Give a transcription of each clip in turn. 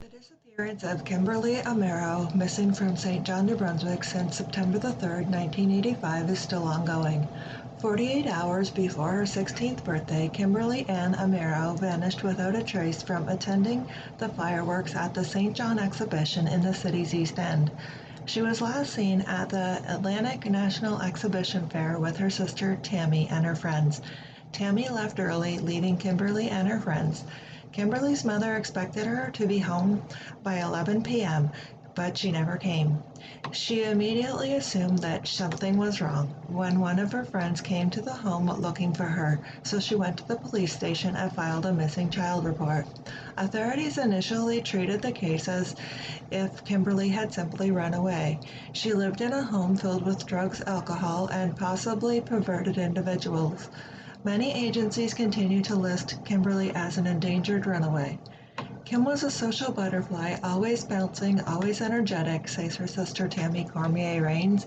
The disappearance of Kimberly Amero, missing from St. John, New Brunswick since September the 3rd, 1985, is still ongoing. 48 hours before her 16th birthday, Kimberly Ann Amero vanished without a trace from attending the fireworks at the St. John exhibition in the city's East End. She was last seen at the Atlantic National Exhibition Fair with her sister Tammy and her friends. Tammy left early, leaving Kimberly and her friends. Kimberly's mother expected her to be home by 11 p.m., but she never came. She immediately assumed that something was wrong when one of her friends came to the home looking for her, so she went to the police station and filed a missing child report. Authorities initially treated the case as if Kimberly had simply run away. She lived in a home filled with drugs, alcohol, and possibly perverted individuals. Many agencies continue to list Kimberly as an endangered runaway. Kim was a social butterfly, always bouncing, always energetic, says her sister Tammy Cormier-Rains,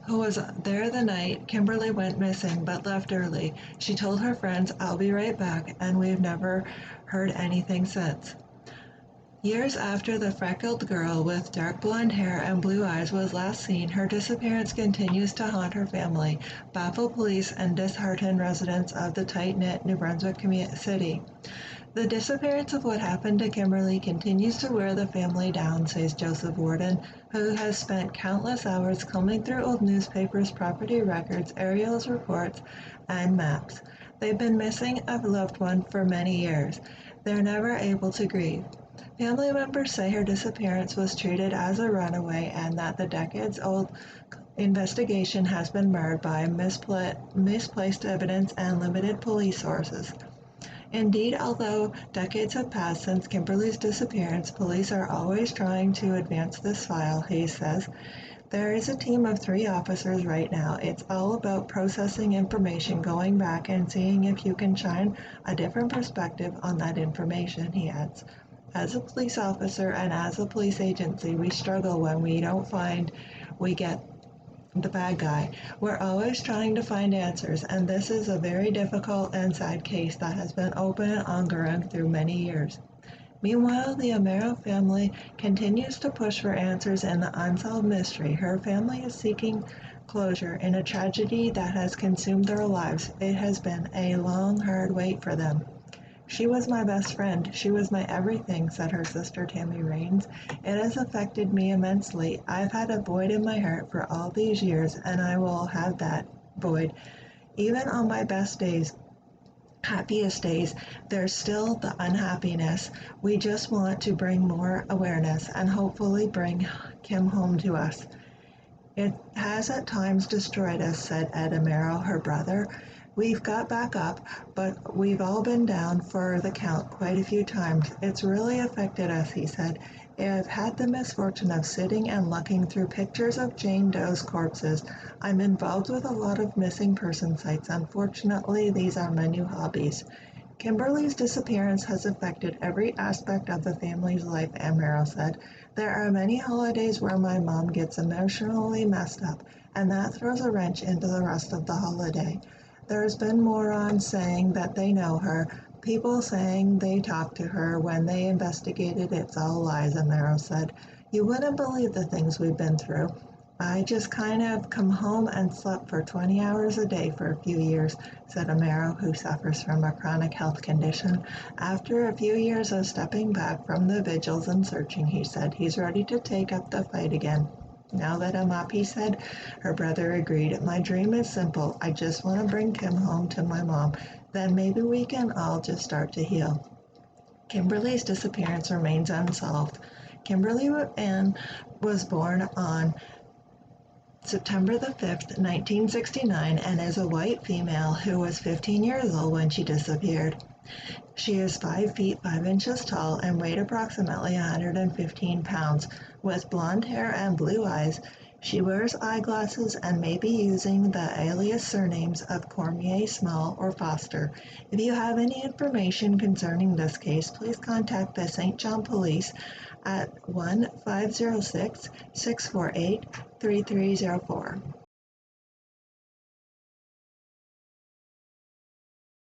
who was there the night Kimberly went missing but left early. She told her friends, "I'll be right back," and we've never heard anything since. Years after the freckled girl with dark blonde hair and blue eyes was last seen, her disappearance continues to haunt her family, baffle police, and dishearten residents of the tight-knit New Brunswick city. The disappearance of what happened to Kimberly continues to wear the family down, says Joseph Warden, who has spent countless hours combing through old newspapers, property records, aerials reports, and maps. They've been missing a loved one for many years. They're never able to grieve. Family members say her disappearance was treated as a runaway and that the decades-old investigation has been marred by misplaced evidence and limited police sources. Indeed, although decades have passed since Kimberly's disappearance, police are always trying to advance this file, Hayes says. There is a team of 3 officers right now. It's all about processing information, going back and seeing if you can shine a different perspective on that information, he adds. As a police officer and as a police agency, we struggle when we don't find we get the bad guy. We're always trying to find answers, and this is a very difficult and sad case that has been open and ongoing through many years. Meanwhile, the Amero family continues to push for answers in the unsolved mystery. Her family is seeking closure in a tragedy that has consumed their lives. It has been a long, hard wait for them. "She was my best friend. She was my everything," said her sister Tammy Rains. "It has affected me immensely. I've had a void in my heart for all these years, and I will have that void. Even on my best days, happiest days, there's still the unhappiness. We just want to bring more awareness and hopefully bring Kim home to us. It has at times destroyed us," said Ed Amero, her brother. "We've got back up, but we've all been down for the count quite a few times. It's really affected us," he said. "I've had the misfortune of sitting and looking through pictures of Jane Doe's corpses. I'm involved with a lot of missing person sites. Unfortunately, these are my new hobbies." Kimberly's disappearance has affected every aspect of the family's life, Amero said. "There are many holidays where my mom gets emotionally messed up, and that throws a wrench into the rest of the holiday. There's been morons saying that they know her, people saying they talked to her when they investigated. It's all lies," Amero said. "You wouldn't believe the things we've been through. I just kind of come home and slept for 20 hours a day for a few years," said Amero, who suffers from a chronic health condition. "After a few years of stepping back from the vigils and searching," he said, he's ready to take up the fight again. "Now that I'm up," he said, her brother agreed. "My dream is simple. I just want to bring Kim home to my mom. Then maybe we can all just start to heal." Kimberly's disappearance remains unsolved. Kimberly Ann was born on September the 5th, 1969, and is a white female who was 15 years old when she disappeared. She is 5 feet 5 inches tall and weighed approximately 115 pounds. With blonde hair and blue eyes, she wears eyeglasses and may be using the alias surnames of Cormier, Small, or Foster. If you have any information concerning this case, please contact the St. John Police at 1-506-648-3304.